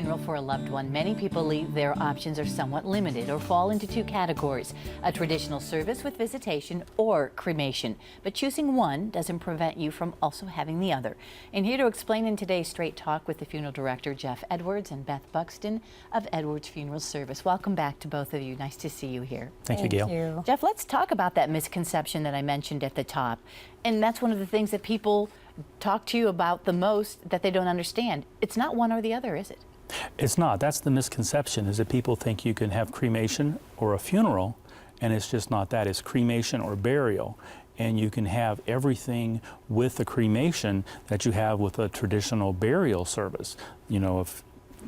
funeral for a loved one, many people believe their options are somewhat limited or fall into two categories: a traditional service with visitation or cremation. But choosing one doesn't prevent you from also having the other. And here to explain in today's Straight Talk with the funeral director, Jeff Edwards, and Beth Buxton of Edwards Funeral Service. Welcome back to both of you. Nice to see you here. Thank you, Gail. Jeff, let's talk about that misconception that I mentioned at the top. And that's one of the things that people talk to you about the most, that they don't understand. It's not one or the other, is it? It's not. That's the misconception, is that people think you can have cremation or a funeral, and it's just not that. It's cremation or burial. And you can have everything with the cremation that you have with a traditional burial service. You know, if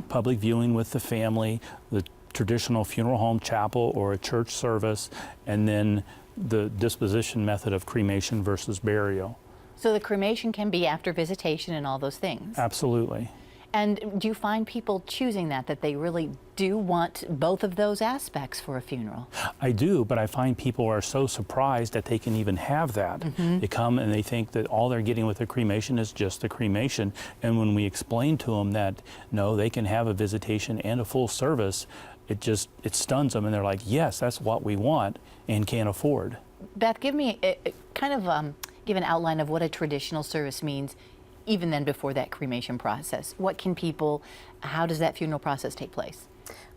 public viewing with the family, the traditional funeral home, chapel, or a church service, and then the disposition method of cremation versus burial. So the cremation can be after visitation and all those things? Absolutely. And do you find people choosing that they really do want both of those aspects for a funeral? I do, but I find people are so surprised that they can even have that. They come and they think that all they're getting with a cremation is just the cremation. And when we explain to them that, no, they can have a visitation and a full service, it stuns them, and they're like, yes, that's what we want and can't afford. Beth, give me give an outline of what a traditional service means, even then before that cremation process. How does that funeral process take place?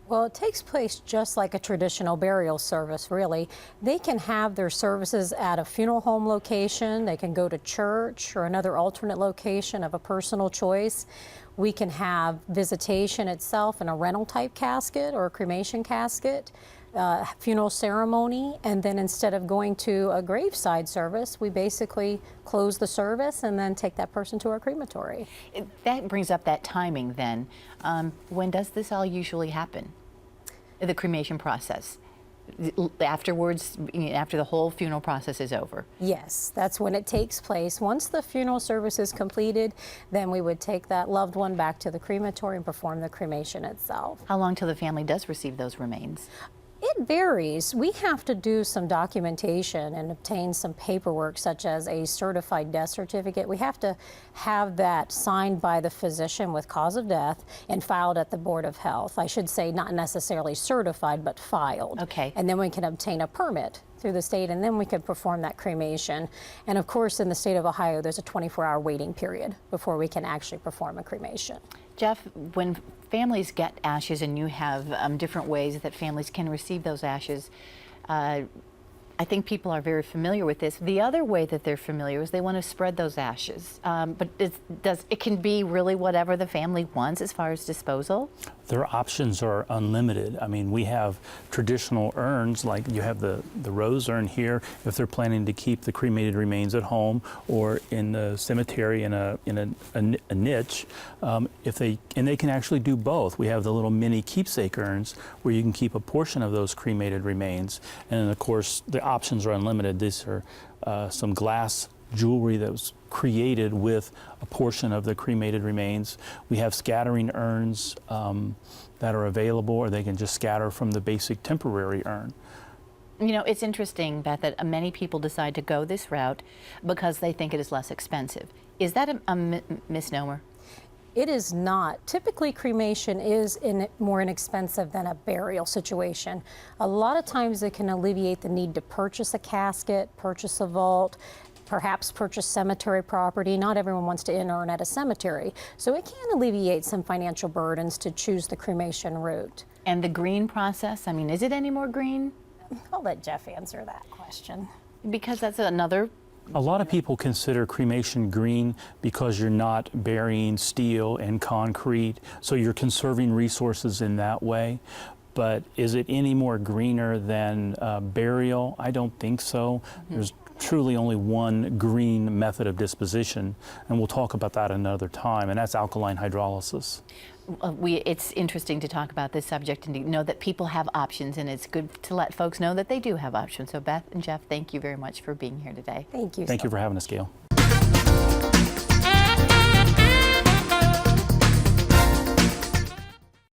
Well, it takes place just like a traditional burial service, really. They can have their services at a funeral home location. They can go to church or another alternate location of a personal choice. We can have visitation itself in a rental type casket or a cremation casket, funeral ceremony, and then instead of going to a graveside service, we basically close the service and then take that person to our crematory. That brings up that timing then. When does this all usually happen? The cremation process? Afterwards, after the whole funeral process is over? Yes, that's when it takes place. Once the funeral service is completed, then we would take that loved one back to the crematory and perform the cremation itself. How long till the family does receive those remains? It varies. We have to do some documentation and obtain some paperwork, such as a certified death certificate. We have to have that signed by the physician with cause of death and filed at the Board of Health. I should say not necessarily certified, but filed. Okay. And then we can obtain a permit through the state, and then we could perform that cremation. And of course, in the state of Ohio, there's a 24-hour waiting period before we can actually perform a cremation. Jeff, when families get ashes, and you have different ways that families can receive those ashes, I think people are very familiar with this. The other way that they're familiar is they want to spread those ashes. But it can be really whatever the family wants as far as disposal? Their options are unlimited. I mean, we have traditional urns, like you have the rose urn here, if they're planning to keep the cremated remains at home or in the cemetery in a niche. They can actually do both. We have the little mini keepsake urns where you can keep a portion of those cremated remains. And of course, the options are unlimited. These are some glass jewelry that was created with a portion of the cremated remains. We have scattering urns that are available, or they can just scatter from the basic temporary urn. You know, it's interesting, Beth, that many people decide to go this route because they think it is less expensive. Is that a misnomer? It is not. Typically, cremation is more inexpensive than a burial situation. A lot of times it can alleviate the need to purchase a casket, purchase a vault, perhaps purchase cemetery property. Not everyone wants to inurn at a cemetery. So it can alleviate some financial burdens to choose the cremation route. And the green process, I mean, is it any more green? I'll let Jeff answer that question. Because that's another. A lot of people consider cremation green because you're not burying steel and concrete, so you're conserving resources in that way. But is it any more greener than burial? I don't think so. There's truly only one green method of disposition, and we'll talk about that another time, and that's alkaline hydrolysis. It's interesting to talk about this subject and to know that people have options, and it's good to let folks know that they do have options. So Beth and Jeff, thank you very much for being here today. Thank you. Thank you for having us, Gail.